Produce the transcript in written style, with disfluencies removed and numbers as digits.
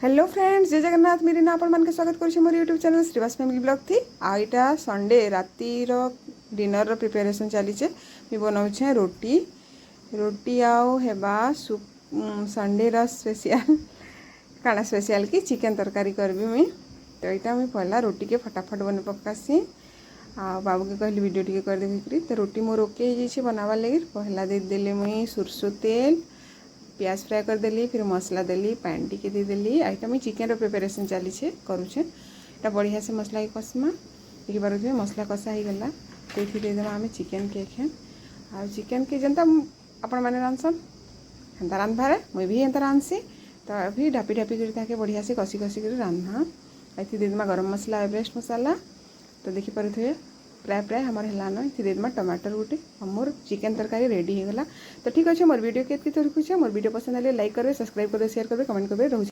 Hello friends, जय जगन्नाथ। मेरी ना आपण मान के स्वागत करुछे मोर YouTube channel Shrivas family blog थी। आईटा संडे रातिर डिनर रो प्रिपरेशन चलीचे। मी बनाऊछे रोटी रोटी आउ हेबा संडे रो स्पेशल काना स्पेशल की चिकन तरकारी करबी मी। तो यहाँ मुझे पहला रोटी के फटाफट बन पकासी। आ बाबू के कहली वीडियो टी कर देवी। तो रोटी मोर ओके हो बनावा लगी। पहला दे देली मुई सुरसो तेल, प्याज फ्राए कर देली, फिर मसला देली, पानी टिके दे देली। आईटा मुझे चिकेन रो प्रिपरेशन चली करुचे। यहाँ बढ़िया से मसला के कसमा देखी पारे मसला कषा हो गला। तो ये देदेमा आम चिकेन के एखे आ चिकेन के जनता आपण मैंने रांधसन हेन्ता रांधबारे मुई भी हेन्ता रांधसी। तो अभी ढापी ढापी कर बढ़िया से कषी कषी कर रांधना। ये देदेमा गरम मसला, एवरेस्ट मसाला। तो देखी पारे प्राय प्राय हमारे हेलान। ये देदेमा टमाटर गुटे और मोर चिकेन तरकारी रेडी हो गला। तो ठीक अच्छे मोर वीडियो के रखुचे। मोर वीडियो पसंद आए लाइक करेंगे, सब्सक्राइब करेंगे, शेयर करेंगे, कमेंट करेंगे।